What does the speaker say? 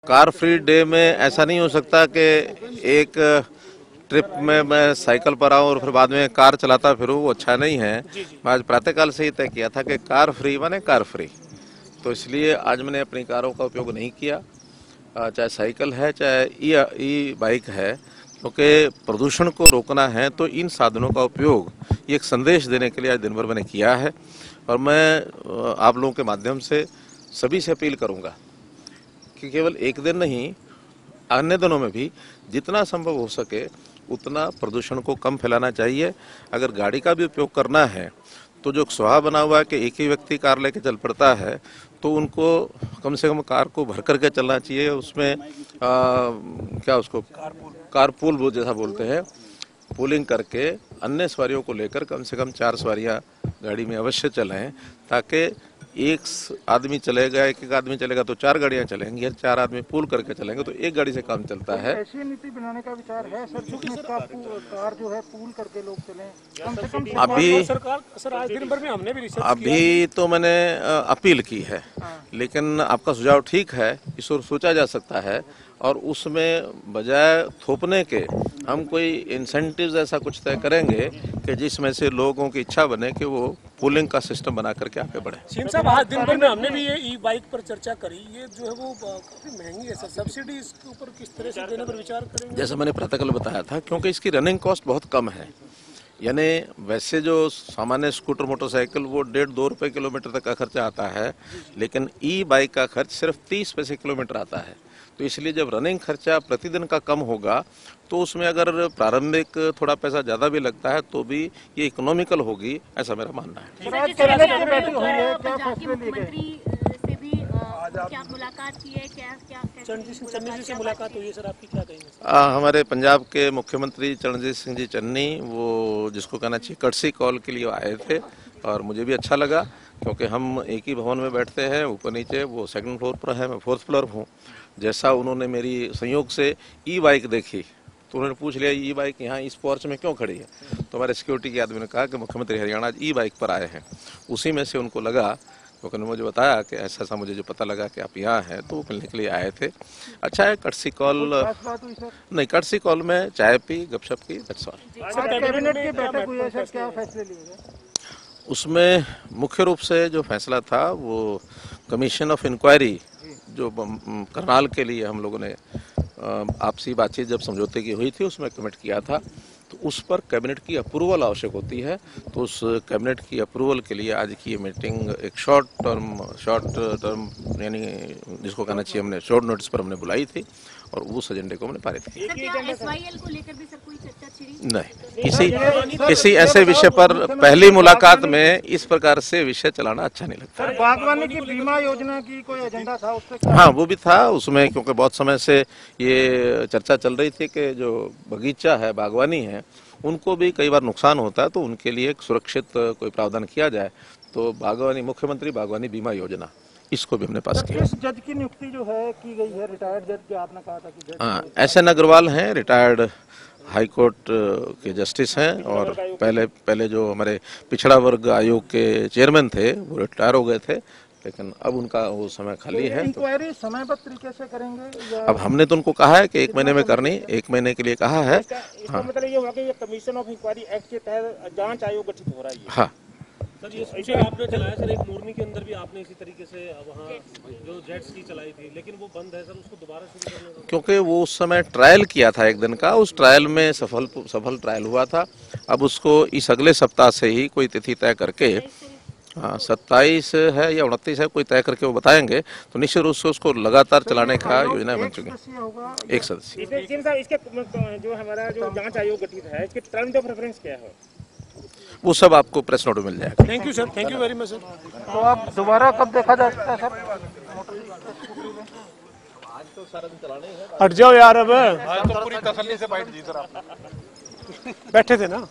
Car free day में ऐसा नहीं हो सकता कि एक ट्रिप में मैं साइकिल पर आऊं और फिर बाद में कार चलाता फिरूं, वो अच्छा नहीं है। मैं आज प्रातःकाल से ही तय किया था कि कार फ्री माने कार फ्री, तो इसलिए आज मैंने अपनी कारों का उपयोग नहीं किया, चाहे साइकिल है चाहे ई बाइक है, क्योंकि प्रदूषण को रोकना है तो इन साधनों का उपयोग ये एक संदेश देने के लिए आज दिन भर मैंने किया है। और मैं आप लोगों के माध्यम से सभी से अपील करूंगा कि केवल एक दिन नहीं, अन्य दिनों में भी जितना संभव हो सके उतना प्रदूषण को कम फैलाना चाहिए। अगर गाड़ी का भी उपयोग करना है तो जो स्वभाव बना हुआ है कि एक ही व्यक्ति कार लेके चल पड़ता है, तो उनको कम से कम कार को भर करके चलना चाहिए। उसमें क्या उसको कारपूल वो जैसा बोलते हैं, पूलिंग करके अन्य सवारियों को लेकर कम से कम 4 सवारियां गाड़ी में अवश्य चलें, ताकि एक आदमी चलेगा, एक आदमी चलेगा तो 4 गाड़ियां चलेंगी, 4 आदमी पूल करके चलेंगे तो एक गाड़ी से काम चलता है। ऐसी नीति बनाने का विचार है सर, जिसमें कार जो है पूल करके लोग चलें, कम से कम। अभी सरकार सर आज दिन भर में हमने भी रिसर्च अभी तो मैंने अपील की है, लेकिन आपका सुझाव ठीक है, इस ओर सोचा जा सकता है। और उसमें बजाय थोपने के हम कोई इंसेंटिव्स ऐसा कुछ तय करेंगे कि जिसमें से लोगों की इच्छा बने कि वो पूलिंग का सिस्टम बना करके आगे बढ़े। सीएम साहब आज दिन भर में हमने भी ये ई बाइक पर चर्चा करी, ये जो है वो काफी महंगी है सर, सब्सिडी इसके ऊपर किस तरह से देने पर विचार करेंगे? जैसे मैंने प्रातःकाल बताया था, क्योंकि इसकी रनिंग कॉस्ट बहुत कम है, यानी वैसे जो सामान्य स्कूटर मोटरसाइकिल वो 1.5-2 रुपए किलोमीटर तक का खर्चा आता है, लेकिन ई बाइक का खर्च सिर्फ 30 पैसे किलोमीटर आता है। तो इसलिए जब रनिंग खर्चा प्रतिदिन का कम होगा तो उसमें अगर प्रारंभिक थोड़ा पैसा ज़्यादा भी लगता है तो भी ये इकोनॉमिकल होगी, ऐसा मेरा मानना है। क्या मुलाकात की है, क्या चन्नी जी से मुलाकात हुई है सर, आपकी क्या कहेंगे? हमारे पंजाब के मुख्यमंत्री चरणजीत सिंह जी चन्नी, वो जिसको कहना चाहिए कर्टसी कॉल के लिए आए थे, और मुझे भी अच्छा लगा क्योंकि हम एक ही भवन में बैठते हैं, ऊपर नीचे। वो 2nd फ्लोर पर है, मैं 4th फ्लोर हूँ। जैसा उन्होंने मेरी संयोग से ई बाइक देखी तो उन्होंने पूछ लिया ई बाइक यहाँ इस पोर्च में क्यों खड़ी है, तो हमारे सिक्योरिटी के आदमी ने कहा कि मुख्यमंत्री हरियाणा आज ई बाइक पर आए हैं। उसी में से उनको लगा, क्योंकि उन्होंने मुझे बताया कि ऐसा ऐसा मुझे जो पता लगा कि आप यहाँ हैं, तो वो मिलने के लिए आए थे। अच्छा है, कर्टसी कॉल नहीं, कर्टसी कॉल में चाय पी, गपशप की, दैट्स ऑल। कैबिनेट की बैठक हुई है सर, क्या फैसले लिए गए? उसमें मुख्य रूप से जो फैसला था वो कमीशन ऑफ इंक्वायरी जो करनाल के लिए हम लोगों ने आपसी बातचीत जब समझौते की हुई थी उसमें कमिट किया था, तो उस पर कैबिनेट की अप्रूवल आवश्यक होती है। तो उस कैबिनेट की अप्रूवल के लिए आज की ये मीटिंग एक शॉर्ट टर्म यानी जिसको कहना चाहिए हमने शॉर्ट नोटिस पर हमने बुलाई थी, और उस एजेंडे को हमने पारित किया। SYL को लेकर भी सर कोई चर्चा छिड़ी? नहीं, किसी ऐसे विषय पर पहली मुलाकात में इस प्रकार से विषय चलाना अच्छा नहीं लगता। बागवानी की बीमा योजना की कोई एजेंडा था उससे? हाँ, वो भी था उसमें, क्योंकि बहुत समय से ये चर्चा चल रही थी कि जो बगीचा है, बागवानी है, उनको भी कई बार नुकसान होता है, तो उनके लिए एक सुरक्षित कोई प्रावधान किया जाए। तो बागवानी, मुख्यमंत्री बागवानी बीमा योजना, इसको भी हमने पास किया। इस जज की नियुक्ति जो है की गई है, रिटायर्ड जज के, आपने कहा था कि हाँ, SN अग्रवाल हैं, रिटायर्ड हाई कोर्ट के जस्टिस हैं, और पहले जो हमारे पिछड़ा वर्ग आयोग के चेयरमैन थे वो रिटायर हो गए थे, लेकिन अब उनका वो समय खाली है। इंक्वायरी समयबद्ध तरीके से करेंगे? अब हमने तो उनको कहा है कि 1 महीने में करनी, 1 महीने के लिए कहा है। इसका मतलब ये होगा कि ये कमीशन ऑफ इंक्वायरी एक्ट के तहत जांच आयोग गठित हो रहा है। हाँ सर, ये इसे आपने चलाया सर, एक मोरनी के अंदर भी आपने इसी तरीके से वहाँ जो जेट्स की चलाई थी, लेकिन वो बंद है सर, उसको दोबारा शुरू करने का? क्योंकि वो उस समय ट्रायल किया था 1 दिन का, उस ट्रायल में सफल ट्रायल हुआ था। अब उसको इस अगले सप्ताह से ही कोई तिथि तय करके, हाँ 27 है या 29 है, कोई तय करके वो बताएंगे, तो निश्चित रूप से उसको लगातार चलाने का योजना बन चुकी है। 1 सदस्य। इसके जो हमारा जो जांच आयोग गठित है, इसके टर्म ऑफ रेफरेंस क्या है? वो सब आपको प्रेस नोट में मिल जाएगा। Thank you sir, thank you very much sir. तो आप दोबारा कब देखा जा सकता है सर? हट जाओ यार, अब आज तो पूरी तसल्ली से बैठ जी सर, आप बैठे थे ना।